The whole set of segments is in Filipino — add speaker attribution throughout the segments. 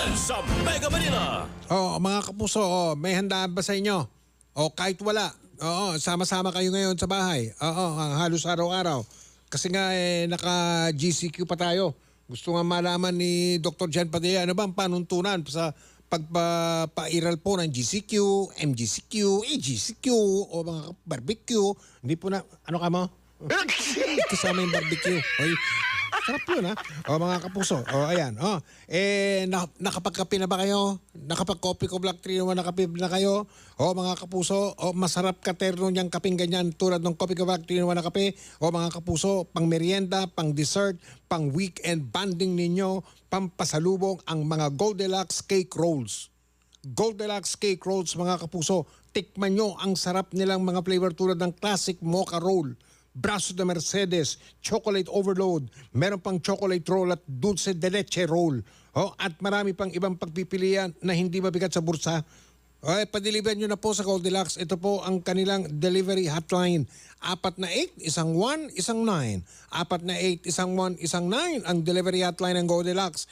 Speaker 1: Dyan sa Mega Manila.
Speaker 2: Mga kapuso, may handaan ba sa inyo? O kahit wala, sama-sama kayo ngayon sa bahay. Halos araw-araw. Kasi nga naka-GCQ pa tayo. Gusto nga malaman ni Dr. Jan Padilla, ano ba ang panuntunan sa pagpapairal po ng GCQ, MGCQ, AGCQ, o mga barbecue. Hindi po na, ano ka mo? Kasama yung barbecue. Oy, sarap yun, ha? Mga kapuso. Ayan. Nakapagkape na ba kayo? Nakapag-coffee ko Black 3 naman nakape na kayo? Mga kapuso. Masarap ka terno niyang kaping ganyan tulad ng coffee ko Black 3 naman na kape. Mga kapuso, pang merienda, pang dessert, pang weekend banding ninyo, pampasalubong ang mga Goldilocks Cake Rolls. Goldilocks Cake Rolls, mga kapuso. Tikman nyo ang sarap nilang mga flavor tulad ng classic mocha roll, Brazo de Mercedes, Chocolate Overload, meron pang Chocolate Roll at Dulce de Leche Roll. At marami pang ibang pagpipilian na hindi mabigat sa bursa. Padeliver nyo na po sa Goldilocks. Ito po ang kanilang delivery hotline. 4 na 8, 1, 9. 4 na 8, 1, 9 ang delivery hotline ng Goldilocks.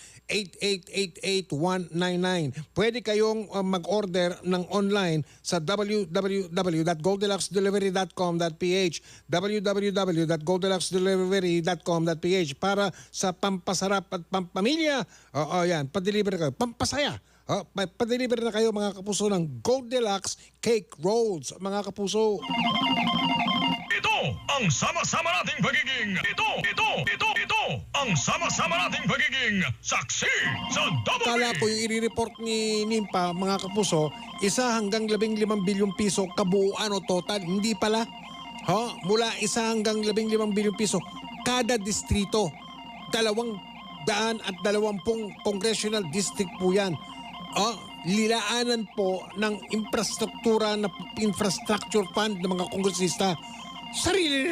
Speaker 2: 8888-199. Pwede kayong mag-order ng online sa www.goldilocksdelivery.com.ph www.goldilocksdelivery.com.ph para sa pampasarap at pampamilya. Yan. Padeliver kayo. Pampasaya. Pa-deliver na kayo mga kapuso ng Goldilocks Cake Rolls, mga kapuso.
Speaker 3: Ito ang sama-sama nating pagiging ang sama-sama nating pagiging saksi sa double.
Speaker 2: Kala ko yung i-report ni Nimpa, mga kapuso, 1 hanggang 15 bilyong piso kabuuan o total. Hindi pala. Mula 1 hanggang 15 bilyong piso kada distrito. 220 congressional district po yan. Lilaanan po ng infrastructure fund ng mga kongresista. Sarili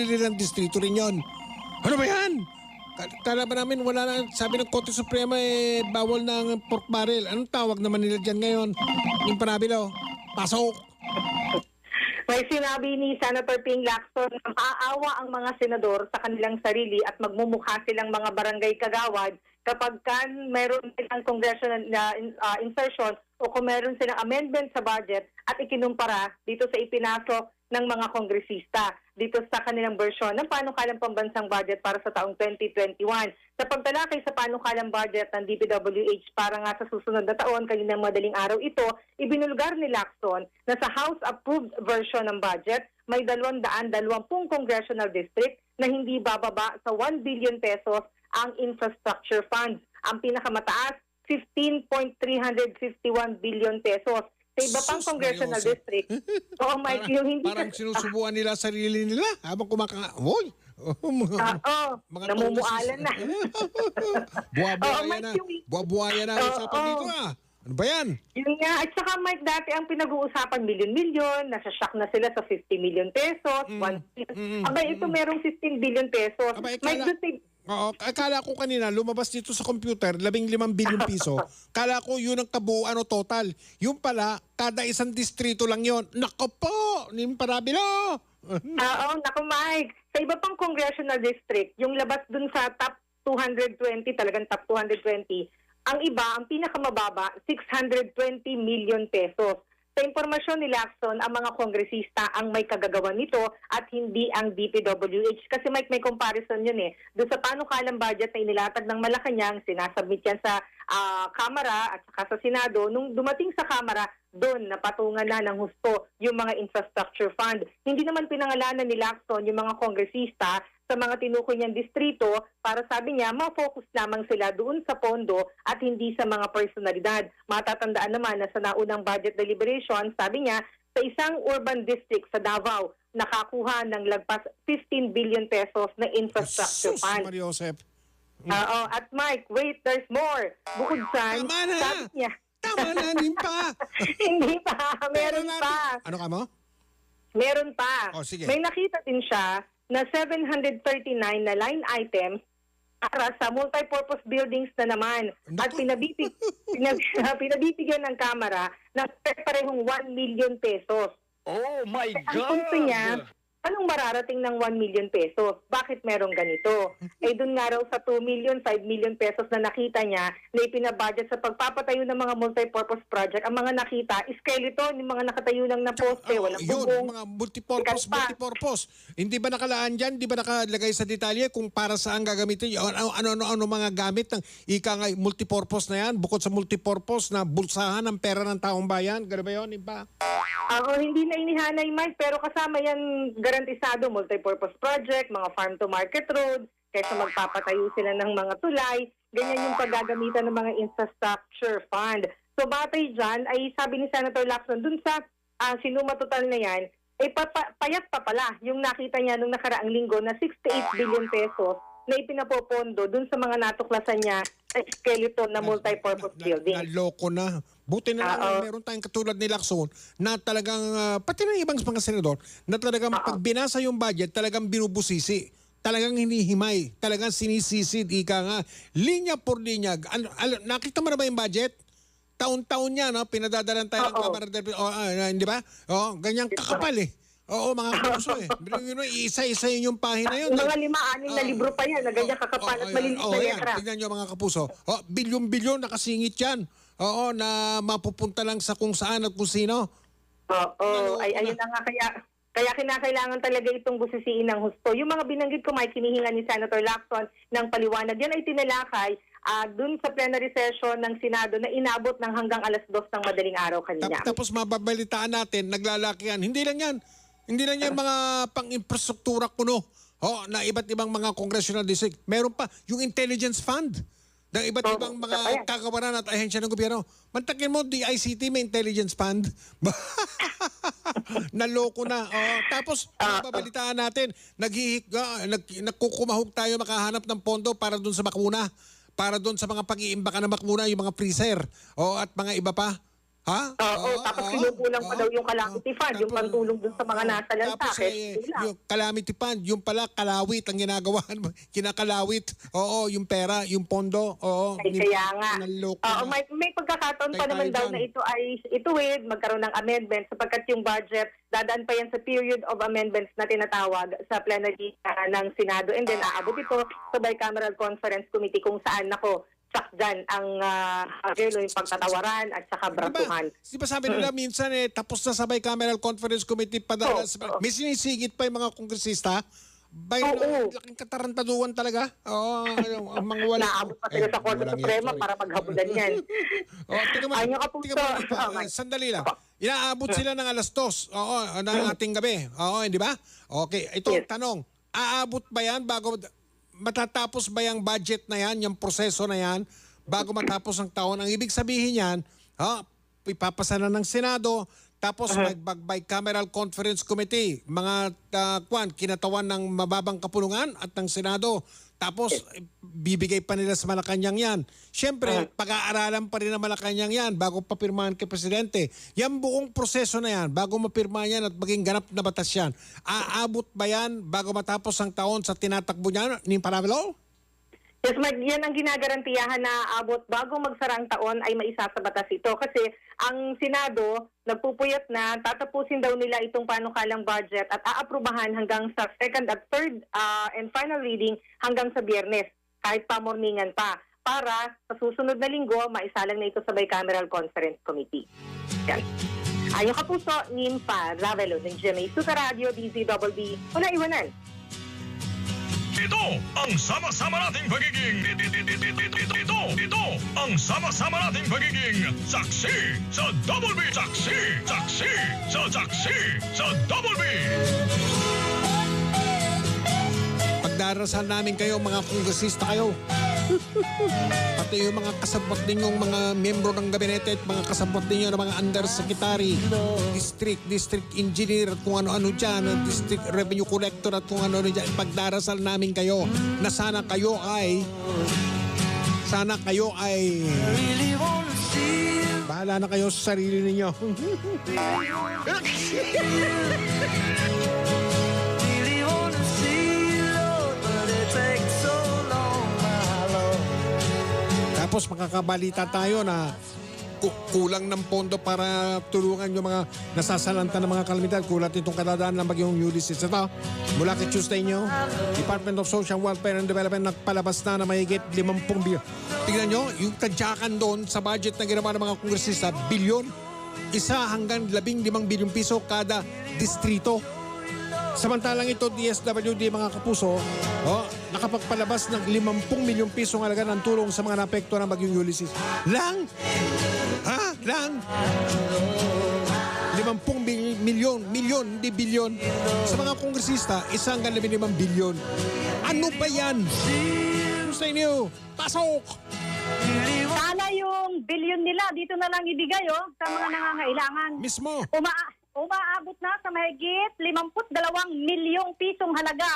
Speaker 2: nilang distrito rin yon. Ano ba yan? Kala ba namin wala na, sabi ng Korte Suprema bawal na ang pork barrel. Anong tawag naman nila dyan ngayon? Yung panabilo, pasok.
Speaker 4: May sinabi ni Senator Ping Lacson na maaawa ang mga senador sa kanilang sarili at magmumukha silang mga barangay kagawad kapag meron silang congressional insertion o kung meron silang amendment sa budget at ikinumpara dito sa ipinasok ng mga kongresista dito sa kanilang version ng panukalang pambansang budget para sa taong 2021. Sa pagtalakay sa panukalang budget ng DPWH para nga sa susunod na taon, kaninang madaling araw ito, ibinulgar ni Lacson na sa House-approved version ng budget, may 220 congressional district na hindi bababa sa 1 billion pesos ang infrastructure funds. Ang pinakamataas, 15.351 billion pesos. Sa iba pang congressional district. Mike, yung hindi
Speaker 2: parang sinusubuan nila sarili nila habang kumakaoy.
Speaker 4: Namumualan na.
Speaker 2: Buwabuhaya na ang usapan dito Ano ba yan?
Speaker 4: Yun nga. At saka Mike, dati ang pinag-uusapan milyon-milyon, nasashock na sila sa 50 million pesos, 1 billion. Ito merong 15 billion pesos. Mike,
Speaker 2: akala ko kanina lumabas dito sa computer 15 bilyong piso. Kala ko yun ang kabuuan o total. Yung pala, kada isang distrito lang yun. Nako po! Nimparabilo!
Speaker 4: Naku Mike. Sa iba pang congressional district, yung labas dun sa top 220, talagang top 220, ang iba, ang pinakamababa, 620 million pesos. Sa impormasyon ni Lacson, ang mga kongresista ang may kagagawan nito at hindi ang DPWH. Kasi may comparison yun Doon sa panukalang budget na inilatag ng Malacanang, sinasubmit yan sa Kamara at saka sa Senado. Nung dumating sa Kamara, doon napatungan na ng husto yung mga infrastructure fund. Hindi naman pinangalanan ni Lacson yung mga kongresista sa mga tinukoy niyang distrito para sabi niya, ma-focus lamang sila doon sa pondo at hindi sa mga personalidad. Matatandaan naman na sa naunang budget deliberation, sabi niya, sa isang urban district sa Davao, nakakuha ng lagpas 15 billion pesos na infrastructure fund. At Mike, wait, there's more. Bukod sa, sabi niya,
Speaker 2: tama na, Nimpa.
Speaker 4: Hindi pa, meron pa.
Speaker 2: Ano ka mo?
Speaker 4: Meron pa.
Speaker 2: Sige.
Speaker 4: May nakita din siya na 739 na line items para sa multipurpose buildings na naman. At pinabibigyan ng Kamara ng parehong 1 million pesos.
Speaker 1: Oh my
Speaker 4: Ang punto niya, anong mararating ng 1 million pesos? Bakit merong ganito? Eh doon nga raw sa 2 million, 5 million pesos na nakita niya na ipinabudget sa pagpapatayo ng mga multipurpose project, ang mga nakita, skeleton, yung mga nakatayo lang na poste, walang
Speaker 2: Yun,
Speaker 4: bubong.
Speaker 2: mga
Speaker 4: Sikat pa.
Speaker 2: multipurpose. Hindi ba nakalaan dyan? Hindi ba nakalagay sa detalye kung para saan gagamitin? Ano mga gamit ng multipurpose na yan? Bukod sa multipurpose na bulsahan ng pera ng taong bayan? Gano'n ba yun? Iba?
Speaker 4: Hindi na inihanay, Mike, pero kasama yan garantisado, multipurpose project, mga farm-to-market road, kaysa magpapatayo sila ng mga tulay, ganyan yung paggagamitan ng mga infrastructure fund. So batay dyan, ay sabi ni Senator Lacson, dun sa sinuma total na yan, ay payat pa pala yung nakita niya nung nakaraang linggo na 68 billion pesos na ipinapopondo dun sa mga natuklasan niya sa skeleton na multipurpose building.
Speaker 2: Naloko na. Buti na lang meron tayong katulad ni Lacson na talagang, pati ng ibang mga senador, na talagang pag binasa yung budget, talagang binubusisi. Talagang hinihimay. Talagang sinisisid. Ika nga. Linya por linya. Nakita mo na ba yung budget? Taon-taon niya, no? Pinadadalan tayo ng Kamara del hindi ba? Ganyang kakapal eh. Oo, mga kapuso eh. Isa-isa yun yung pahina yun.
Speaker 4: Mga 5-6 na libro pa yan na ganyan kakapal at malinis na letra.
Speaker 2: Tignan nyo mga kapuso. Bilyon-bilyon nakasingit yan. Oo, na mapupunta lang sa kung saan at kung sino.
Speaker 4: Ayun na nga kaya kinakailangan talaga itong busisiin ng husto. Yung mga binanggit ko, may kinihingan ni Senator Lacson ng paliwanag. Yan ay tinalakay dun sa plenary session ng Senado na inabot ng hanggang alas 2 ng madaling araw kanina.
Speaker 2: Tapos mababalitaan natin, naglalakihan. Hindi lang yan mga pang-infrastruktura kuno. Na iba't ibang mga congressional district. Meron pa yung intelligence fund ng iba't ibang mga kagawaran at ahensya ng gobyerno. Mantakin mo, DICT may intelligence fund. Naloko na. Tapos, mababalitaan natin, nagkukumahog tayo makahanap ng pondo para dun sa bakuna. Para dun sa mga pag-iimbaka ng bakuna, yung mga freezer. At mga iba pa.
Speaker 4: Tapos sinukulang pa daw yung calamity fund, yung pantulong dun sa mga nasa lantakit.
Speaker 2: Yung calamity fund, yung pala kalawit ang ginagawa. Kinakalawit. Yung pera, yung pondo.
Speaker 4: Kaya nga. May pagkakataon pa naman daw na ito ay ituwid, magkaroon ng amendment sapagkat yung budget, dadaan pa yan sa period of amendments na tinatawag sa plenary ng Senado. And then aabot ito sa Bicameral Conference Committee kung saan tsak dyan ang yung pagtatawaran at saka bratuhan.
Speaker 2: Di ba sabi nila minsan tapos na sa Bicameral Conference Committee padala. May sinisigit pa yung mga kongresista. Laking katarantaduan talaga. Ang mga wala.
Speaker 4: Naabot pa sila sa Korte Suprema para maghabulan yan.
Speaker 2: Sandali lang. Inaabot sila ng alas 2 ng ating gabi. Hindi ba? Okay, ito ang tanong. Aabot ba yan bago matatapos ba yung budget na yan, yung proseso na yan, bago matapos ang taon? Ang ibig sabihin yan, ipapasa na ng Senado, tapos mag-bicameral conference committee, mga kinatawan ng mababang kapulungan at ng Senado. Tapos, bibigay pa nila sa Malacanang yan. Siyempre, pag-aaralan pa rin ng Malacanang yan bago papirmahan kay Presidente. Yan buong proseso na yan, bago mapirmahan yan at maging ganap na batas yan. Aabot ba yan bago matapos ang taon sa tinatakbo niya ni Panamilo?
Speaker 4: Yes, yan ang ginagarantiyahan na abot bago magsarang taon ay maisa sa batas ito. Kasi ang Senado, nagpupuyat na tatapusin daw nila itong panukalang budget at aaprubahan hanggang sa second at third and final reading hanggang sa Biyernes, kahit pamorningan pa, para sa susunod na linggo, maisalang na ito sa Bicameral Conference Committee. Yan. Ayong kapuso, Nympha Ravelo ng GMA Suta Radio, DZBB, wala iwanan.
Speaker 3: Ito ang sama-sama nating pagiging ito ang sama-sama nating pagiging saksi sa Double B. Saksi sa Double B.
Speaker 2: Pagdarasal namin kayo, mga kongresista kayo. Pati yung mga kasabot ninyong mga membro ng gabinete at mga kasabot ninyo ng mga undersecretary, district engineer at kung ano-ano dyan, district revenue collector at kung ano-ano dyan. Pagdarasal namin kayo na sana kayo ay bahala na kayo sa sarili ninyo. Tapos makakabalita tayo na kulang ng pondo para tulungan yung mga nasasalanta ng mga kalamidad. Kulat itong kadadaan ng bagyong Ulysses. Ito, mula kay Tuesday nyo, Department of Social Welfare and Development nagpalabas na mahigit 50 bilyon. Tingnan nyo, yung tadyakan doon sa budget na ginawa ng mga kongresista, bilyon. 1 hanggang 15 bilyong piso kada distrito. Samantalang ito, DSWD mga kapuso, nakapagpalabas ng 50 milyong pisong halaga ng tulong sa mga naapekto ng bagyong Ulysses. Lang? Ha? Lang? 50 milyon, hindi bilyon. Sa mga kongresista, 1 hanggang 15 bilyon. Ano ba yan? Sa inyo, pasok!
Speaker 5: Sana yung bilyon nila dito na lang ibigay sa mga nangangailangan.
Speaker 2: Mismo.
Speaker 5: Umaabot na sa mahigit 52 milyong pisong halaga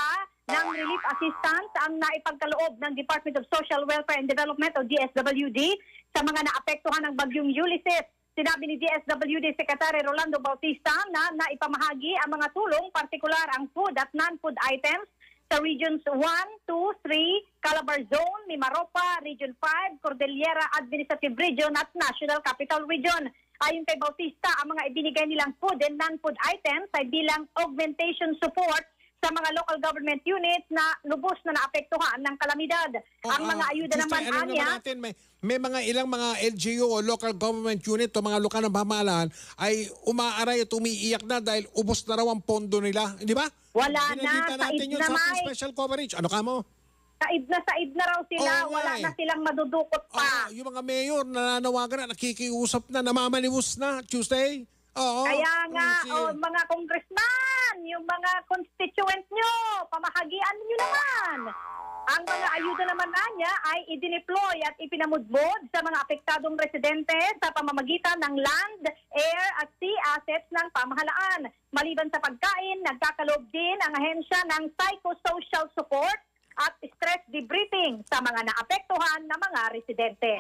Speaker 5: ng relief assistance ang naipagkaloob ng Department of Social Welfare and Development o DSWD sa mga naapektuhan ng bagyong Ulysses. Sinabi ni DSWD Secretary Rolando Bautista na naipamahagi ang mga tulong, partikular ang food at non-food items sa Regions 1, 2, 3, Calabar Zone, Mimaropa, Region 5, Cordillera Administrative Region at National Capital Region. Ayon kay Bautista, ang mga ibinigay nilang food and non-food items ay bilang augmentation support sa mga local government units na lubos na naapektuhan ng kalamidad. Ang mga ayuda naman
Speaker 2: natin, may mga ilang mga LGU o local government unit o mga lokal na pamahalaan ay umaaray at umiiyak na dahil ubos na raw ang pondo nila. Di ba?
Speaker 5: Wala
Speaker 2: Binigyan
Speaker 5: na,
Speaker 2: natin
Speaker 5: said
Speaker 2: yun
Speaker 5: na
Speaker 2: sa ating
Speaker 5: may.
Speaker 2: special coverage. Ano ka mo?
Speaker 5: Said na raw sila,
Speaker 2: Oo,
Speaker 5: wala
Speaker 2: eh.
Speaker 5: na silang madudukot pa.
Speaker 2: Yung mga mayor na nananawagan na, nakikiusap na, namamalimus na Tuesday. Oo.
Speaker 5: Kaya nga,
Speaker 2: Sige.
Speaker 5: mga congressman, yung mga constituent nyo, pamahagian nyo naman. Ang mga ayuda naman niya ay idineploy at ipinamudbod sa mga apektadong residente sa pamamagitan ng land, air at sea assets ng pamahalaan. Maliban sa pagkain, nagkakaloob din ang ahensya ng psychosocial support at stress debriefing sa mga naapektuhan na mga residente.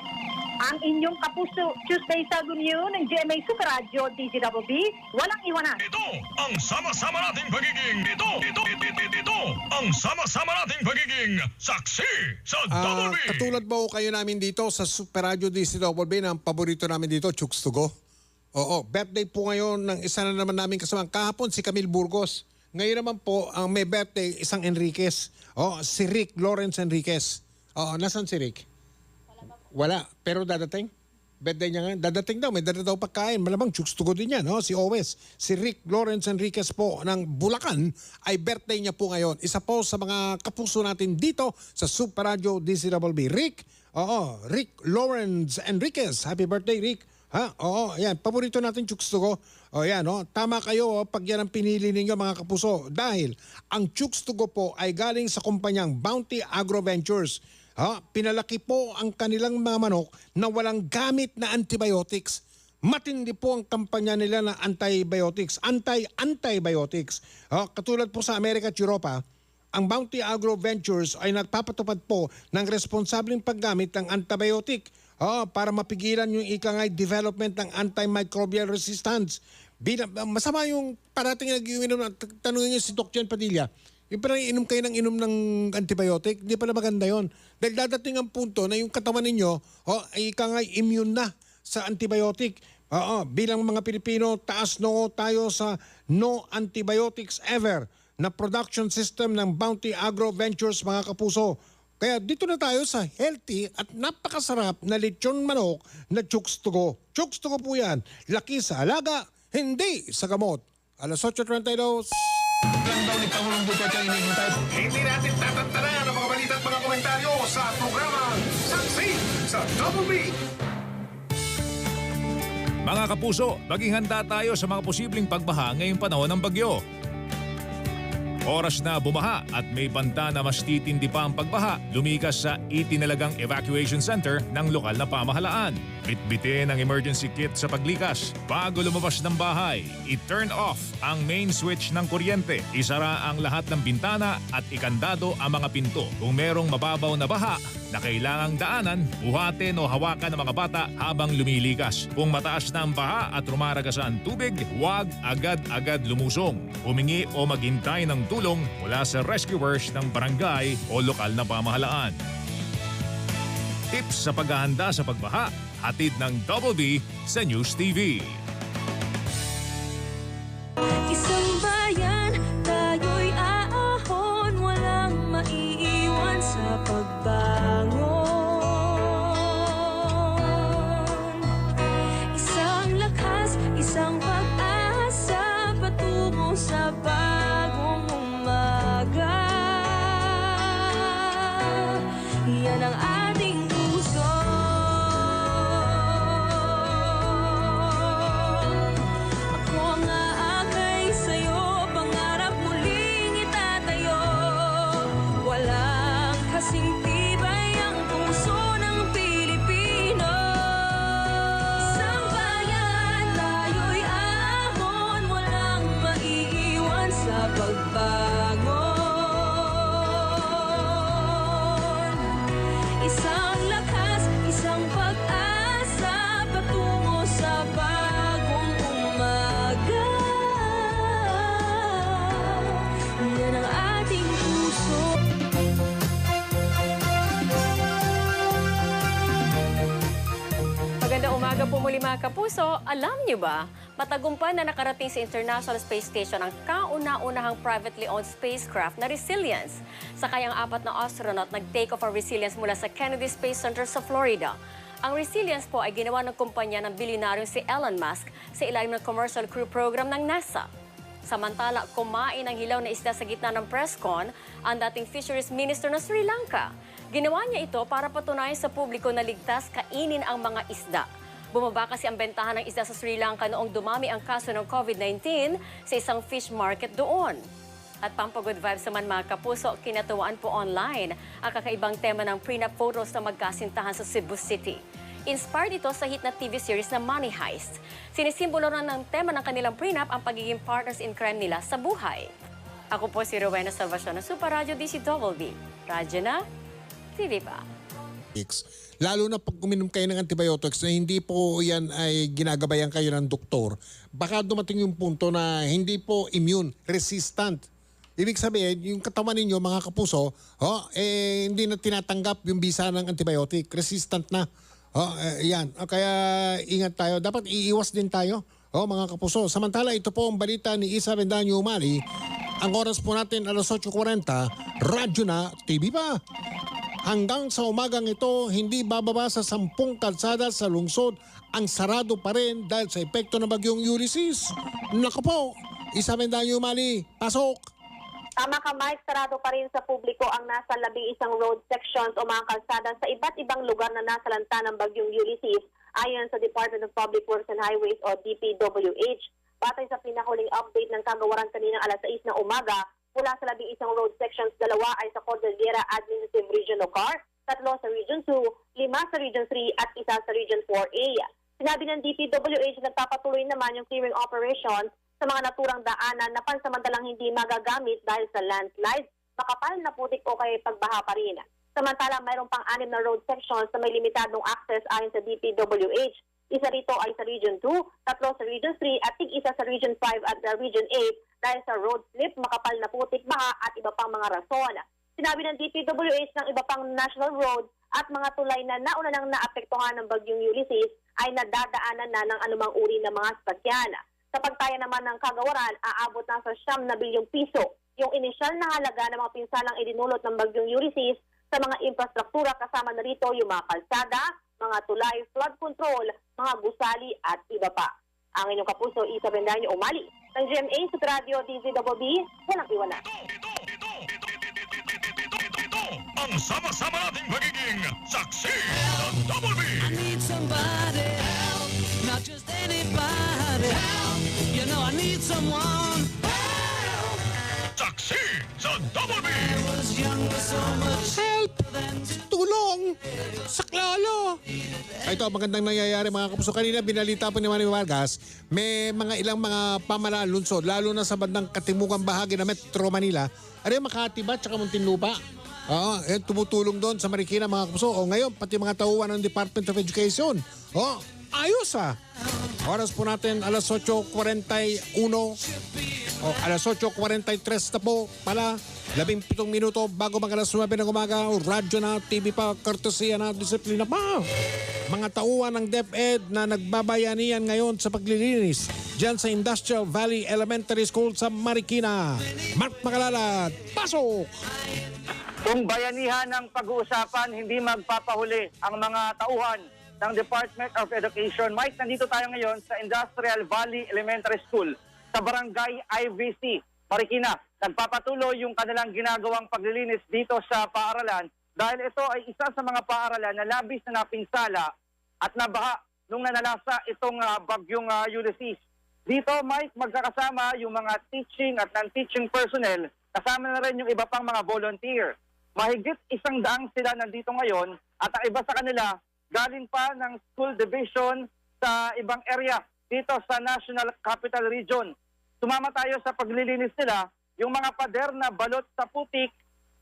Speaker 5: Ang inyong kapuso, Tuesday sa Gunyo ng GMA Super Radio DZWB, walang iwanan.
Speaker 3: Ito ang sama-sama nating pagiging ito ang sama-sama nating pagiging saksi sa Double B.
Speaker 2: Katulad ba kayo namin dito sa Super Radio DZWB na ang paborito namin dito, Chooks to Go? Oo, birthday po ngayon ng isa na naman namin kasama. Kahapon si Camille Burgos. Ngayon naman po, ang may birthday, isang Enriquez. Si Rick Lawrence Enriquez. Nasaan si Rick? Wala. Pero dadating? Birthday niya ngayon. Dadating daw. May dadating daw pagkain. Malamang Chooks to Go din yan. Si Owes. Si Rick Lawrence Enriquez po ng Bulacan ay birthday niya po ngayon. Isa po sa mga kapuso natin dito sa Super Radio DZWB. Rick, Rick Lawrence Enriquez. Happy birthday, Rick. Yan. Paborito natin Chooks to Go. Yan, tama kayo pag yan ang pinili ninyo mga kapuso. Dahil ang Chooks to Go po ay galing sa kumpanyang Bounty Agro Ventures. Pinalaki po ang kanilang mga manok na walang gamit na antibiotics. Matindi po ang kampanya nila na antibiotics. Antibiotics. Katulad po sa Amerika at Europa, ang Bounty Agro Ventures ay nagpapatupad po ng responsableng paggamit ng antibiotic para mapigilan yung ikangay development ng antimicrobial resistance. Masama yung parating nag-iinom, tanongin niyo si Dr. Jan Padilla, yung parang inom kayo ng inom ng antibiotic, hindi pala maganda yon. Dahil dadating ang punto na yung katawan ninyo ay ikangay immune na sa antibiotic. Bilang mga Pilipino, taas noo tayo sa no antibiotics ever na production system ng Bounty Agro Ventures mga kapuso. Kaya dito na tayo sa healthy at napakasarap na lechon manok na Chooks to Go. Chooks to Go po yan. Laki sa alaga, hindi sa gamot. Alas 8:32.
Speaker 6: Ilan daw ni Pangulong Duterte ang hinihintay? Hindi natin tatantanan ang mga balita at mga komentaryo sa programa Saksi sa Double B.
Speaker 1: Mga kapuso, maging handa tayo sa mga posibleng pagbaha ngayong panahon ng bagyo. Oras na bumaha at may banta na mas titindi pa ang pagbaha, lumikas sa itinalagang evacuation center ng lokal na pamahalaan. Bitbitin ang emergency kit sa paglikas. Bago lumabas ng bahay, i-turn off ang main switch ng kuryente. Isara ang lahat ng bintana at ikandado ang mga pinto. Kung merong mababaw na baha na kailangang daanan, buhatin o hawakan ng mga bata habang lumilikas. Kung mataas na ang baha at rumaragas ang tubig, huwag agad-agad lumusong. Humingi o maghintay ng tulong mula sa rescuers ng barangay o lokal na pamahalaan. Tips sa paghahanda sa pagbaha, Hatid ng Double B sa News TV.
Speaker 7: Isang bayan, tayo'y aahon, walang maiiwan sa pagbangon. Isang lakas, isang pag-asa, patungo sa bagong umaga. Yan ang ating puso. Ako ang aakay sa'yo, pangarap muling itatayo. Walang kasing tibay ang puso ng Pilipino. Isang bayan, tayo'y ahon, walang maiiwan sa pagbangon. Isang lakas, isang pag-asa, patungo sa bagong umaga. Yan ang ating puso.
Speaker 8: Magandang umaga po muli mga kapuso. Alam niyo ba, matagumpay na nakarating sa International Space Station ang kauna-unahang privately owned spacecraft na Resilience. Sakay ang 4 na astronaut nag-take off ang Resilience mula sa Kennedy Space Center sa Florida. Ang Resilience po ay ginawa ng kumpanya ng bilyonaryong si Elon Musk sa ilalim ng Commercial Crew Program ng NASA. Samantala, kumain ng hilaw na isda sa gitna ng press con ang dating Fisheries Minister ng Sri Lanka. Ginawa niya ito para patunayan sa publiko na ligtas kainin ang mga isda. Bumaba kasi ang bentahan ng isda sa Sri Lanka noong dumami ang kaso ng COVID-19 sa isang fish market doon. At pampagod vibes naman mga kapuso, kinatuwaan po online ang kakaibang tema ng prenup photos na magkasintahan sa Cebu City. Inspired ito sa hit na TV series na Money Heist. Sinisimbolo na ng tema ng kanilang prenup ang pagiging partners in crime nila sa buhay. Ako po si Rowena Salvacion ng Super Radio DCWB. Radyo na, TV pa.
Speaker 2: Lalo na pag uminom kayo ng antibiotics na hindi po yan ay ginagabayan kayo ng doktor, baka dumating yung punto na hindi po immune, resistant. Ibig sabihin, yung katawan ninyo, mga kapuso, hindi na tinatanggap yung bisa ng antibiotic, resistant na. Yan. Kaya ingat tayo. Dapat iiwas din tayo, mga kapuso. Samantala, ito po ang balita ni Isa Bendaño Umali. Ang oras po natin, alas 8:40, radyo na, TV pa. Hanggang sa umagang ito, hindi bababa sa 10 kalsada sa lungsod ang sarado pa rin dahil sa epekto ng bagyong Ulysses. Naku po, Isa Bendaño Umali, pasok!
Speaker 9: Tama ka, Mike, sarado pa rin sa publiko ang nasa 11 road sections o mga kalsada sa iba't ibang lugar na nasalanta ng bagyong Ulysses ayon sa Department of Public Works and Highways o DPWH. Batay sa pinahuling update ng kagawaran kaninang alas 6 ng umaga, mula sa 11 road sections, 2 ay sa Cordillera Administrative Region o CAR, 3 sa Region 2, 5 sa Region 3 at 1 sa Region 4A. Sinabi ng DPWH na nagpapatuloy naman yung clearing operation sa mga naturang daanan na pansamantalang hindi magagamit dahil sa landslide, makapal na putik o kay pagbaha pa rin. Samantala, mayroon pang 6 na road sections na may limitadong access ayon sa DPWH. Isa rito ay sa Region 2, 3 sa Region 3 at tig-isa sa Region 5 at Region 8 dahil sa road slip, makapal na putik, baha at iba pang mga rason. Sinabi ng DPWH ng iba pang national road at mga tulay na nauna nang naapektuhan ng bagyong Ulysses ay nadadaanan na ng anumang uri ng mga sasakyan. Sa pagtaya naman ng kagawaran, aabot na sa 9 bilyong piso yung inisyal na halaga ng mga pinsalang idinulot ng bagyong Ulysses sa mga infrastruktura, kasama na rito yung mga kalsada, mga tulay, flood control, mga gusali at iba pa. Ang inyong kapuso, Isa Bendaño Umali ng GMA Super Radio DZWB, walang iwanan.
Speaker 3: Ito ang sama-sama nating pagiging saksi sa Double B.
Speaker 7: I need somebody help, not just anybody help. You know I need someone help.
Speaker 3: Saksi sa Double B.
Speaker 7: I was young with so much
Speaker 2: Help! Tulong! Saklolo! Ito, magandang nangyayari mga kapuso. Kanina binalita po ni Manny Vargas, may ilang mga pamalaan lungsod, lalo na sa bandang katimugang bahagi ng Metro Manila. Ano yung Makati ba, tsaka Muntinlupa? Tumutulong doon sa Marikina mga kapuso. Ngayon, pati mga tauhan ng Department of Education. Ayos ah! Oras po natin, alas 8:41. Alas 8:43 na po pala. 17 minuto bago mag alas 9 ng umaga. Radyo na, TV pa, courtesy na, disiplina pa. mga tauhan ng DepEd na nagbabayanihan ngayon sa paglilinis dyan sa Industrial Valley Elementary School sa Marikina. Mark Macalalad, pasok!
Speaker 10: Kung bayanihan ng pag-uusapan, hindi magpapahuli ang mga tauhan ng Department of Education. Mike, nandito tayo ngayon sa Industrial Valley Elementary School sa Barangay IVC, Marikina. Nagpapatuloy yung kanilang ginagawang paglilinis dito sa paaralan dahil ito ay isa sa mga paaralan na labis na napinsala at nabaha nung nanalasa itong bagyong Ulysses. Dito, Mike, magkakasama yung mga teaching at non-teaching personnel, kasama na rin yung iba pang mga volunteer. Mahigit 100 sila nandito ngayon at ang iba sa kanila galing pa ng school division sa ibang area dito sa National Capital Region. Sumama tayo sa paglilinis nila, yung mga pader na balot sa putik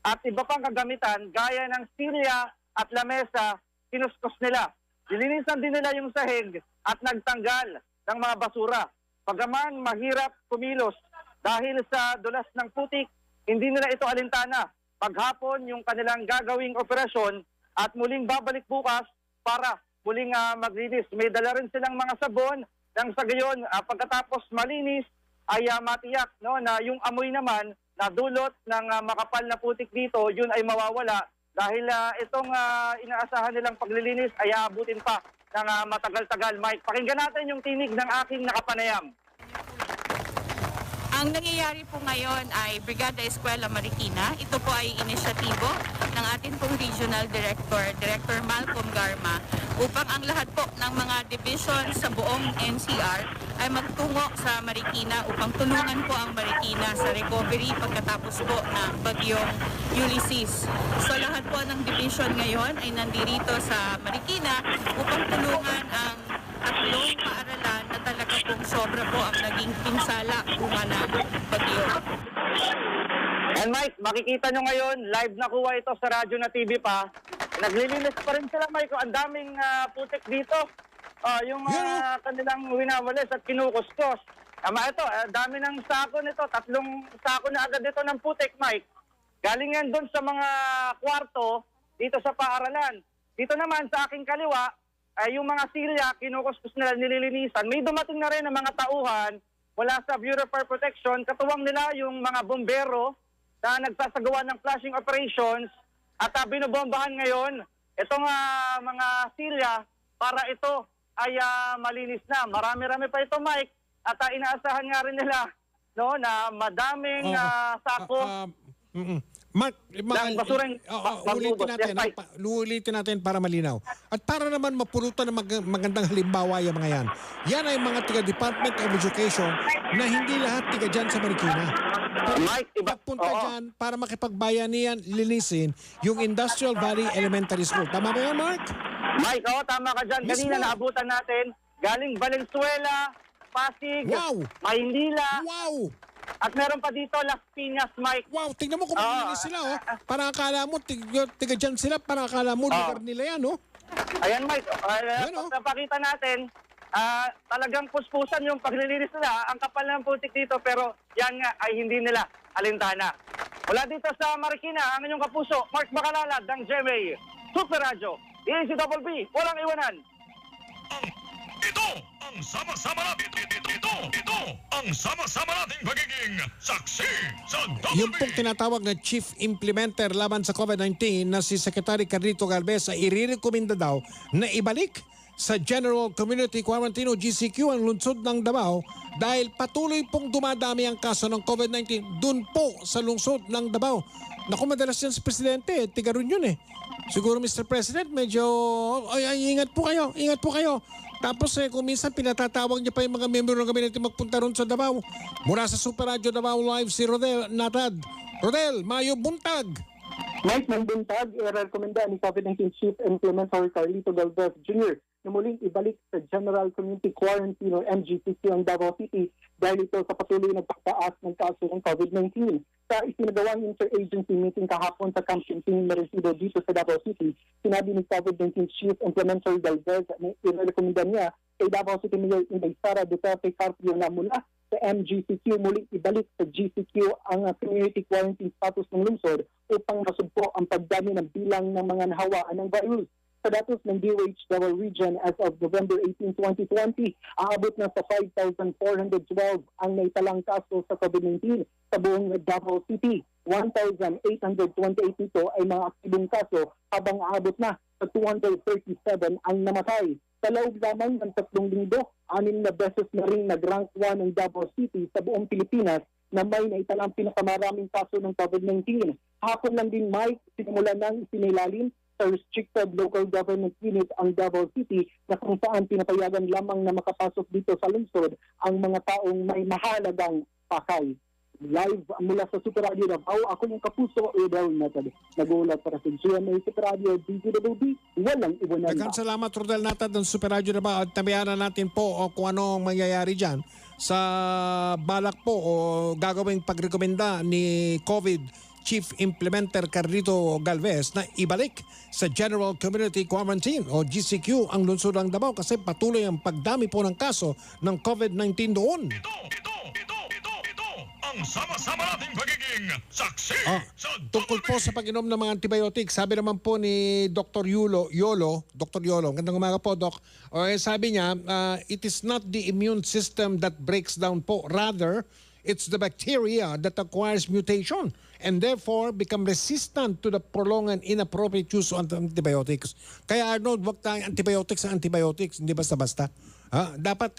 Speaker 10: at iba pang kagamitan gaya ng silya at lamesa, kinuskos nila. Nilinisan din nila yung sahig at nagtanggal ng mga basura. Pagaman mahirap kumilos dahil sa dulas ng putik, hindi nila ito alintana. Paghapon yung kanilang gagawing operasyon at muling babalik bukas para muling maglinis. May dala rin silang mga sabon nang sa gayon pagkatapos malinis ay matiyak na yung amoy naman na dulot ng makapal na putik dito, yun ay mawawala dahil itong inaasahan nilang paglilinis ay aabutin pa ng matagal-tagal. Mike, pakinggan natin yung tinig ng aking nakapanayam.
Speaker 11: Ang nangyayari po ngayon ay Brigada Eskwela Marikina. Ito po ay inisyatibo ng ating pong Regional Director, Director Malcolm Garma, upang ang lahat po ng mga division sa buong NCR ay magtungo sa Marikina upang tulungan po ang Marikina sa recovery pagkatapos po ng bagyong Ulysses. So lahat po ng division ngayon ay nandirito sa Marikina upang tulungan ang tatlong paaralan na talaga pong sobra po ang naging pinsala bunga ng bagyo.
Speaker 10: And Mike, makikita nyo ngayon, live na kuha ito sa radyo na TV pa. Naglilinis pa rin sila, Mike. Ang daming putik dito. Yung kanilang winawalis at kinukustos. Ito, dami ng sako nito. 3 sako na agad dito ng putik, Mike. Galing yan doon sa mga kwarto dito sa paaralan. Dito naman sa aking kaliwa, yung mga silya, kinukuskus nila, nililinisan. May dumating na rin ng mga tauhan wala sa Bureau of Fire Protection. Katuwang nila yung mga bombero na nagsasagawa ng flushing operations at binobombahan ngayon itong mga silya para ito ay malinis na. Marami-rami pa ito, Mike. At inaasahan nga rin nila na madaming sako.
Speaker 2: Mark,
Speaker 10: ulitin
Speaker 2: natin para malinaw. At para naman mapulutan ng magandang halimbawa yung mga yan. Yan ay mga tiga-Department of Education na hindi lahat tiga dyan sa Marikina. Pagpunta dyan para makipagbayanihan, linisin yung Industrial Valley Elementary School. Tama ba yan, Mark?
Speaker 10: Mike, tama ka dyan. Kanina naabutan natin, galing Valenzuela, Pasig, Maynila.
Speaker 2: Wow!
Speaker 10: At meron pa dito, Las Piñas, Mike.
Speaker 2: Wow, tingnan mo kung malinis sila, Parang akala mo, tiga dyan sila, parang akala mo, lugar nila yan,
Speaker 10: Ayan, Mike. Napakita natin, talagang puspusan yung paglilinis nila. Ang kapal ng putik dito, pero yan nga ay hindi nila alintana. Mula dito sa Marikina, ang inyong kapuso, Mark Macalalad ng GMA Super Radio. DCWB, walang iwanan.
Speaker 3: Ito ang sama-sama natin. Ito ang sama-sama nating pagiging saksi sa Double
Speaker 2: Yung pong tinatawag na Chief Implementer laban sa COVID-19 na si Secretary Carlito Galvez ay irerekomenda daw na ibalik sa General Community Quarantine o GCQ ang lungsod ng Davao dahil patuloy pong dumadami ang kaso ng COVID-19 dun po sa lungsod ng Davao. Naku, madalas yan sa Presidente, tiga rin yun Siguro Mr. President, medyo ingat po kayo. Tapos kung minsan pinatatawag niya pa yung mga member ng gabinete magpunta ron sa Davao. Mula sa Super Radio Davao Live, si Rodel Natad. Rodel, mayo buntag.
Speaker 12: Mike, may buntag, i-rekomenda ni COVID-19 Chief Implementer Carlito Galvez Jr. na muling ibalik sa General Community Quarantine o MGCQ ang Davao City dahil ito sa patuloy na pagtaas ng kaso ng COVID-19. Sa isinagawang interagency meeting kahapon sa Camp Tintin Merecido dito sa Davao City, sinabi ni COVID-19 Chief Implementer Galvez na i-rekomenda niya kay Davao City Mayor Inday Sara Duterte Carpio na mula sa MGCQ muling ibalik sa GCQ ang community quarantine status ng lungsod upang masugpo ang pagdami ng bilang ng mga nahawaan ng virus. Sa datos ng DOH Davao Region as of November 18, 2020, aabot na sa 5,412 ang naitalang kaso sa COVID-19 sa buong Davao City. 1,828 nito ay mga aktibong kaso habang aabot na sa 237 ang namatay. Sa loob lamang ng 3 linggo, 6 na beses na rin nag-rank 1 ang Davao City sa buong Pilipinas na may naitalang pinakamaraming kaso ng COVID-19. Hapon lang din, Mike, sinimula ng isinilalim sa restricted local government unit ang Davao City na kung saan pinapayagan lamang na makapasok dito sa lungsod ang mga taong may mahalagang pakay. Live mula sa Super Radio Davao, ako yung kapuso, Edel Natad. Nagulat para sa GMA Super Radio, DZWB, walang iwanan.
Speaker 2: Daghang salamat, Rodel Natad ng Super Radio Davao. At tabayanan natin po kung ano ang mangyayari dyan sa balak po o gagawing pagrekomenda ni COVID Chief Implementer Carlito Galvez na ibalik sa General Community Quarantine o GCQ ang lungsod ng Davao kasi patuloy ang pagdami po ng kaso ng COVID-19 doon.
Speaker 3: Ang sama-sama nating pagiging saksi sa
Speaker 2: Tungkol po sa pag-inom ng mga antibiotics, sabi naman po ni Dr. Yolo, gandang umaga po, Doc. Sabi niya, it is not the immune system that breaks down po. Rather, it's the bacteria that acquires mutation and therefore become resistant to the prolonged and inappropriate use of antibiotics. Kaya Arnold, wag tayong antibiotics, hindi basta-basta. Dapat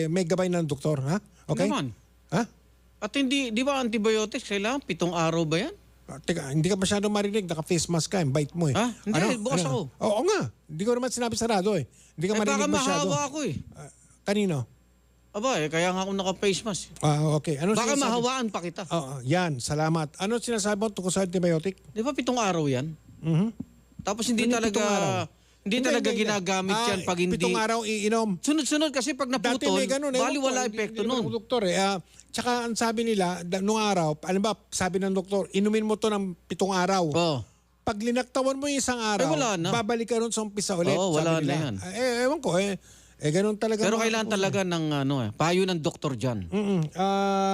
Speaker 2: may gabay ng doktor, ha? Okay?
Speaker 13: Naman.
Speaker 2: Ha?
Speaker 13: At hindi, di ba antibiotics, kailangan 7 araw ba yan?
Speaker 2: Teka, hindi ka masyadong marinig, naka-face mask ka, bite mo eh.
Speaker 13: Ha? Hindi, bukas ako.
Speaker 2: Oo nga, hindi ko naman sinabi sarado eh. Hindi ka marinig
Speaker 13: baka
Speaker 2: masyado.
Speaker 13: mahawa ako eh.
Speaker 2: Kanino?
Speaker 13: Aba kaya nga ako naka-face mask.
Speaker 2: Okay. Ano
Speaker 13: baka
Speaker 2: sinasabi?
Speaker 13: mahawaan pa kita.
Speaker 2: Yan, salamat. Ano sinasabi mo tungkol sa antibiotic?
Speaker 13: Di ba 7 araw yan? Tapos hindi talaga... Hindi talaga ginagamit yan pag hindi...
Speaker 2: 7 araw iinom.
Speaker 13: Sunod-sunod kasi pag naputol, bali wala epekto nun.
Speaker 2: Doktor tsaka ang sabi nila, nung araw, alam ba, sabi ng doktor, inumin mo to ng 7 araw. Pag linaktawan mo yung 1 araw, babalik ka nun sa umpisa ulit.
Speaker 13: Wala na yan.
Speaker 2: Ewan ko ganun talaga.
Speaker 13: Pero kailangan talaga ng payo ng doktor dyan.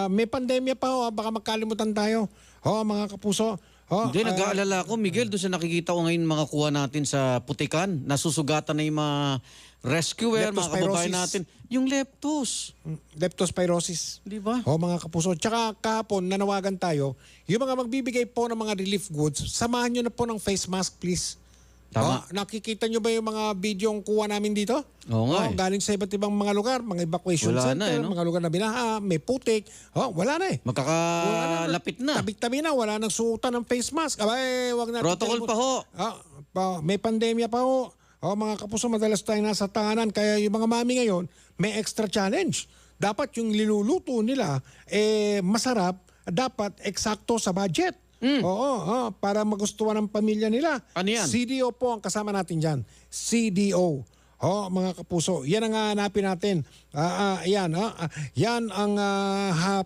Speaker 2: May pandemya pa, baka makalimutan tayo. Mga kapuso.
Speaker 13: Hindi, nag-aalala ako, Miguel, doon sa nakikita ko ngayon mga kuha natin sa putikan, nasusugatan na yung mga rescuer, mga kababayan natin. Yung
Speaker 2: leptospirosis.
Speaker 13: Di ba?
Speaker 2: Mga kapuso. Tsaka kahapon, nanawagan tayo, yung mga magbibigay po ng mga relief goods, samahan nyo na po ng face mask, please.
Speaker 13: Tama.
Speaker 2: Nakikita nyo ba yung mga videong kuha namin dito?
Speaker 13: Oo nga
Speaker 2: galing sa iba't ibang mga lugar, mga evacuation center, mga lugar na binaha, may putik. Wala na eh.
Speaker 13: Magkakalapit na.
Speaker 2: Tabi-tabi na, wala nang suotan ng face mask. Wag natin
Speaker 13: protocol pa ho.
Speaker 2: May pandemya pa ho. Mga kapuso, madalas tayo nasa tahanan. Kaya yung mga mami ngayon, may extra challenge. Dapat yung linuluto nila, masarap, dapat eksakto sa budget. Para magustuhan ng pamilya nila.
Speaker 13: Ano yan?
Speaker 2: CDO po ang kasama natin dyan. CDO. Mga kapuso, yan ang hanapin natin. Yan ang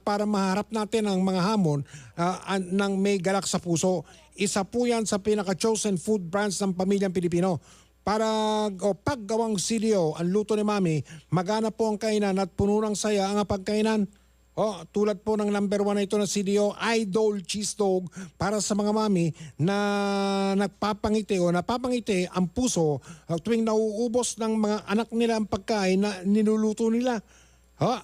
Speaker 2: para maharap natin ang mga hamon ng may galak sa puso. Isa po yan sa pinaka-chosen food brands ng pamilyang Pilipino. Para paggawang CDO, ang luto ni Mami, magana po ang kainan at puno ng saya ang pagkainan. Tulad po ng number 1 na ito na CDO, Idol Cheese Dog, para sa mga mami na nagpapangiti o napapangiti ang puso tuwing nauubos ng mga anak nila ang pagkain na ninuluto nila.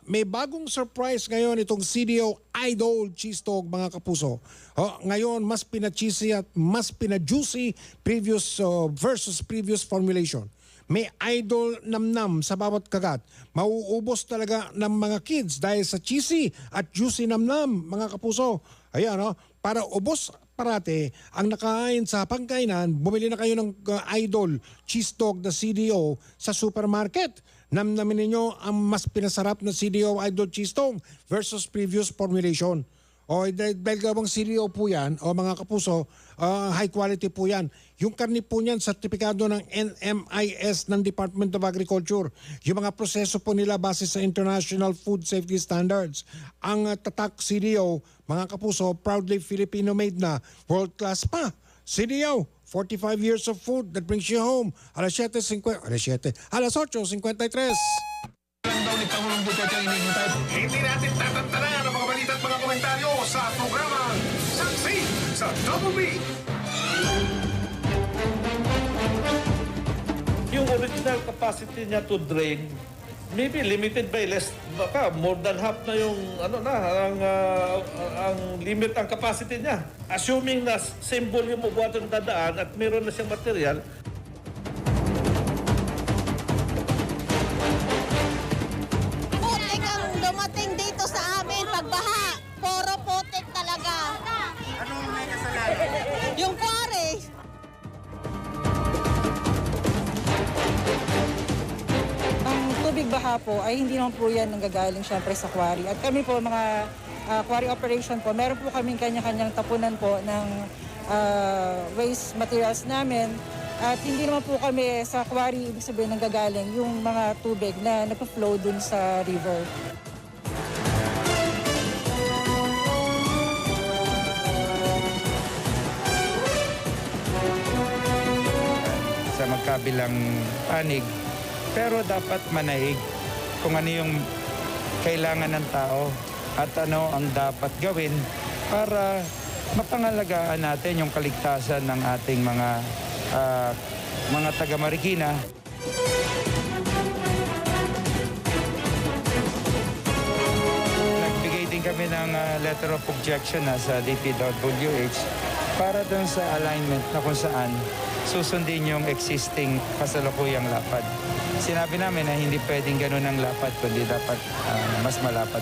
Speaker 2: May bagong surprise ngayon itong CDO Idol Cheese Dog, mga kapuso. Ngayon, mas pina-cheesy at mas pina-juicy versus previous formulation. May idol namnam sa bawat kagat. Mauubos talaga ng mga kids dahil sa cheesy at juicy namnam, mga kapuso. Ayan, para ubos parate ang nakain sa pagkainan, bumili na kayo ng Idol Cheese Dog na CDO sa supermarket. Namnamin ninyo ang mas pinasarap na CDO Idol Cheese Dog versus previous formulation. Dahil gawang CDO po yan, mga kapuso, high quality po yan. Yung karni po niyan, sertipikado ng NMIS ng Department of Agriculture. Yung mga proseso po nila base sa International Food Safety Standards. Ang tatak CDO, mga kapuso, proudly Filipino-made na, world-class pa. CDO, 45 years of food that brings you home. Alas 8:53.
Speaker 6: Lang daw ni Pangulong Duterte ang hinihintay. Hindi natin tatantanan ang mga balita at mga komentaryo sa programang Saksi sa Double B.
Speaker 14: original capacity niya to drain, maybe limited by less, baka more than half na yung ang limit ang capacity niya. Assuming na same volume of water na dadaan at meron na siyang material.
Speaker 15: Putik ang dumating dito sa amin pagbaha. Puro putik talaga. Anong may kasalanan? Yung quarry.
Speaker 16: Ang tubig baha po ay hindi naman po yan nanggagaling syempre sa quarry. At kami po mga quarry operation po, meron po kaming kanya-kanyang tapunan po ng waste materials namin. At hindi naman po kami sa quarry, ibig sabihin nanggagaling yung mga tubig na nagpa-flow dun sa river.
Speaker 17: Sa magkabilang panig, pero dapat manaig kung ano yung kailangan ng tao at ano ang dapat gawin para mapangalagaan natin yung kaligtasan ng ating mga taga Marikina. Nagbigay din kami ng letter of objection sa DPWH para doon sa alignment na kung saan susundin yung existing kasalukuyang lapad. Sinabi namin na hindi pwedeng ganun ang lapad, kundi dapat mas malapad.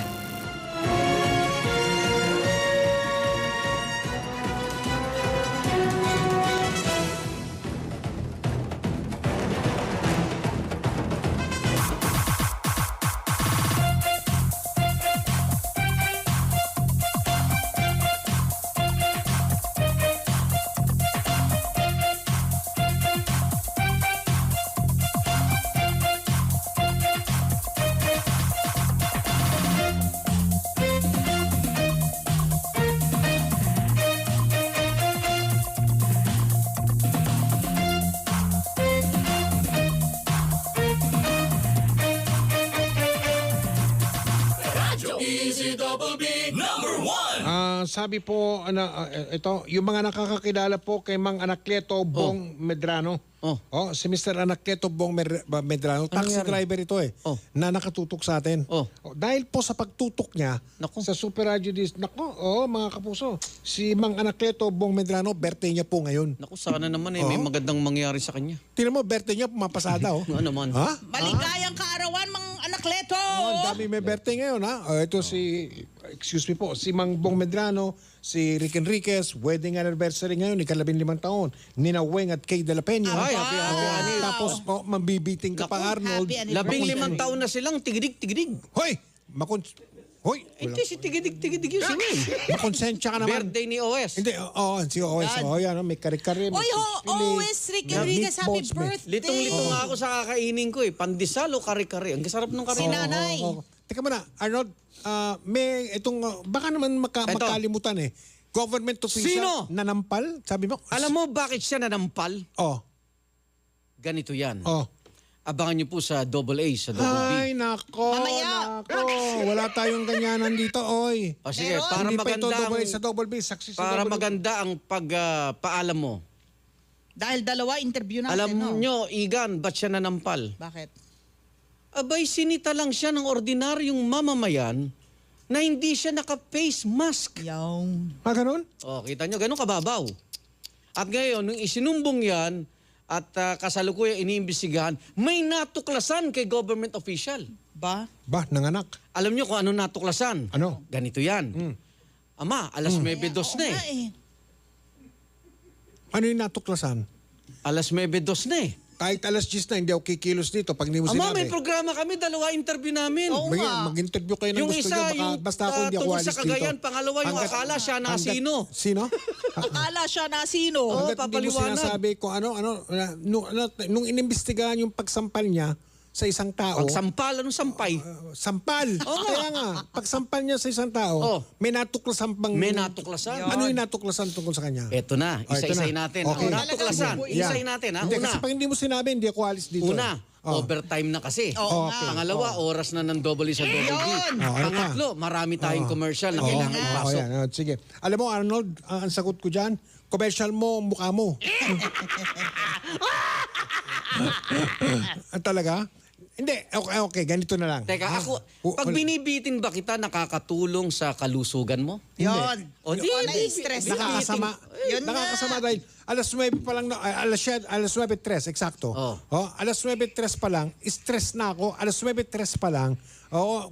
Speaker 2: Sabi po, ito, yung mga nakakakilala po kay Mang Anacleto Bong Medrano. Si Mr. Anacleto Bong Medrano, taxi driver ito na nakatutok sa atin. Dahil po sa pagtutok niya sa Super Radio mga kapuso, si Mang Anacleto Bong Medrano, birthday niya po ngayon.
Speaker 13: Naku, sana naman may magandang mangyari sa kanya.
Speaker 2: Tingnan mo, birthday niya, pumapasada.
Speaker 13: Ano naman?
Speaker 2: Ha?
Speaker 15: Maligayang kaarawan, Mang Anacleto!
Speaker 2: Ang dami may birthday ngayon, ha? Ito si Mang Bong Medrano, si Rick Enriquez, wedding anniversary ngayon, 15 taon. Nina Weng at Kay De La Peña.
Speaker 13: Ay, happy.
Speaker 2: Tapos, mambibiting ka pa, Arnold.
Speaker 13: 15 taon na silang tigidig-tigidig.
Speaker 2: Hoy!
Speaker 13: Hindi si tigidig-tigidig yung sino.
Speaker 2: Makonsensya ka naman.
Speaker 13: Birthday ni OS.
Speaker 2: Hindi, si OS. Yan, may kare-kare.
Speaker 15: Oy, OS Rick Enriquez, happy birthday!
Speaker 13: Litong-lito nga ako sa kakainin ko Pandesal o kare-kare. Ang kasarap ng kare.
Speaker 15: Si nanay.
Speaker 2: Teka muna, Arnold, may itong, baka naman makalimutan government official.
Speaker 13: Sino?
Speaker 2: Nanampal, sabi mo?
Speaker 13: Alam mo bakit siya nanampal? Ganito yan. Abangan niyo po sa AA, sa Double B.
Speaker 2: Ay, nako.
Speaker 15: Mamaya.
Speaker 2: Wala tayong ganyanan dito, oy.
Speaker 13: Sige, para maganda
Speaker 2: sa Double B, saksi sa
Speaker 13: para
Speaker 2: Double B.
Speaker 13: maganda ang pagpaalam mo.
Speaker 15: Dahil dalawa interview natin,
Speaker 13: Alam nyo, Igan, ba't siya nanampal?
Speaker 15: Bakit?
Speaker 13: Abay, sinita lang siya ng ordinaryong mamamayan na hindi siya naka-face mask.
Speaker 2: Ganun?
Speaker 13: Kita nyo, ganun kababaw. At ngayon, nung isinumbong yan, at kasalukuyang iniimbestigahan, may natuklasan kay government official.
Speaker 2: Ba, nanganak.
Speaker 13: Alam nyo kung ano natuklasan?
Speaker 2: Ano?
Speaker 13: Ganito yan. Ama, alas 9:02 na
Speaker 2: Ano yung natuklasan?
Speaker 13: Alas 9:02 na
Speaker 2: Kahit alas 10 na, hindi ako kikilos dito pag hindi mo
Speaker 13: Ama,
Speaker 2: sinabi.
Speaker 13: may programa kami, 2 interview namin.
Speaker 2: Mag-interview kayo ng
Speaker 13: yung
Speaker 2: gusto
Speaker 13: isa,
Speaker 2: nyo. Basta ako hindi ako
Speaker 13: tungkol
Speaker 2: alis
Speaker 13: sa Cagayan,
Speaker 2: dito.
Speaker 13: pangalawa yung akala siya na sino.
Speaker 2: Sino?
Speaker 15: Akala siya na sino?
Speaker 2: Hanggat hindi mo sinasabi kung nung inimbestigahan yung pagsampal niya sa isang tao.
Speaker 13: Pagsampal? Anong sampay?
Speaker 2: Sampal. Kaya nga, pagsampal niya sa isang tao, may natuklasan pang...
Speaker 13: May natuklasan.
Speaker 2: Ano yung natuklasan tungkol sa kanya?
Speaker 13: Eto na, isa-isay natin.
Speaker 2: Okay.
Speaker 13: Natuklasan, isa-isay natin.
Speaker 2: Hindi, kasi pag hindi mo sinabi, hindi ako alis dito.
Speaker 13: Una, overtime na kasi. Pangalawa, oras na ng double sa double B. Pangatlo, marami tayong commercial na kailangan ipasok.
Speaker 2: Sige. Alam mo, Arnold, ang sagot ko dyan, commercial mo, mukha mo. Talaga? Hindi, okay, ganito na lang.
Speaker 13: Teka, ako, pag binibitin ba kita, nakakatulong sa kalusugan mo?
Speaker 2: Yun.
Speaker 13: O di,
Speaker 2: Na-stress. Nakakasama. Nakakasama dahil alas 9 pa lang, alas 9:03, eksakto. Alas 9:03 pa lang, stress na ako. Alas 9:03 pa lang,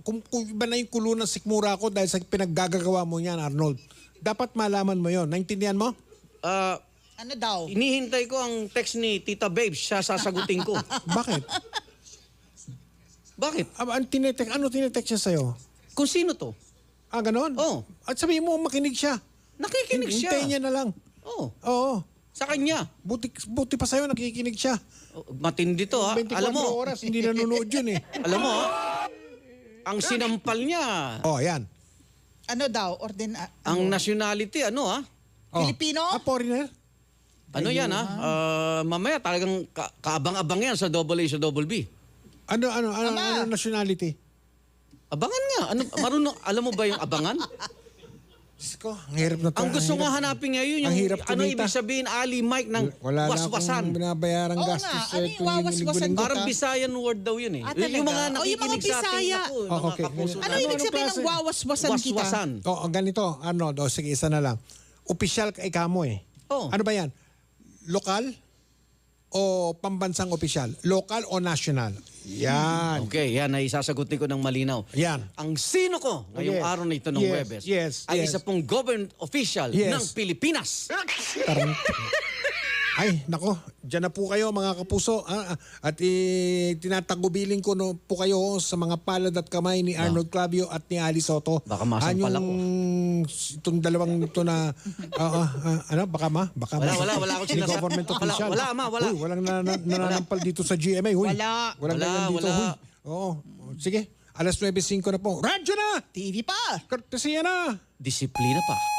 Speaker 2: kung iba na yung kulo ng sikmura ko dahil sa pinaggagawa mo yan, Arnold. Dapat malaman mo yon. Naintindihan mo?
Speaker 18: Ano daw?
Speaker 13: Inihintay ko ang text ni Tita Babes, siya sasagutin ko.
Speaker 2: Bakit?
Speaker 13: Bakit?
Speaker 2: Ano tinetext siya sa'yo?
Speaker 13: Kung sino to?
Speaker 2: Ganon?
Speaker 13: Oo.
Speaker 2: At sabihin mo, makinig siya.
Speaker 13: Nakikinig siya.
Speaker 2: Hintayin niya na lang. Oo.
Speaker 13: Sa kanya.
Speaker 2: Buti pa sa'yo, nakikinig siya.
Speaker 13: Matindi to, ha?
Speaker 2: 24
Speaker 13: Alam mo.
Speaker 2: oras, hindi nanonood yun eh.
Speaker 13: Alam mo, ang sinampal niya.
Speaker 2: Yan.
Speaker 18: Ano daw?
Speaker 13: Ang nationality, ano, ha?
Speaker 18: Filipino?
Speaker 2: Foreigner?
Speaker 13: Ano yan, ha? Mamaya talagang kaabang-abang yan sa AA sa B.
Speaker 2: Ano nationality?
Speaker 13: Abangan nga. Marunong, alam mo ba yung abangan?
Speaker 2: Ang hirap na to.
Speaker 13: Ang gusto nga hanapin niya yun, yung ano ibig sabihin, Ali Mike ng
Speaker 2: wala
Speaker 13: waswasan.
Speaker 2: Wala na binabayarang gastos.
Speaker 13: Parang Bisayan word daw yun eh. Yung mga nakikinig sa atin.
Speaker 18: Ano ibig sabihin ng wawaswasan kita?
Speaker 13: Waswasan.
Speaker 2: Ganito, Arnold. Sige, isa na lang. Opisyal ka ikaw mo eh. Ano ba yan? Lokal o pambansang opisyal? Lokal o national? Yan.
Speaker 13: Okay, yan ay sasagutin ko ng malinaw.
Speaker 2: Yan.
Speaker 13: Ang sino ko ngayong araw na ito ng Huwebes ay isa pong government official ng Pilipinas.
Speaker 2: Ay, nako, dyan na po kayo mga kapuso. At tinatagubilin ko po kayo sa mga palad at kamay ni Arnold Clavio at ni Ali Soto.
Speaker 13: Baka masampal ako.
Speaker 2: Itong dalawang ito na, baka
Speaker 13: Wala akong sinasabi.
Speaker 2: Government official.
Speaker 13: Wala.
Speaker 2: Uy, walang nananampal dito sa GMA. Uy.
Speaker 18: Wala.
Speaker 2: Walang ganyan dito. Uy. Oo. Sige, alas 9:05 na po. Radyo na!
Speaker 18: TV pa!
Speaker 2: Kortesiya na!
Speaker 13: Disiplina pa.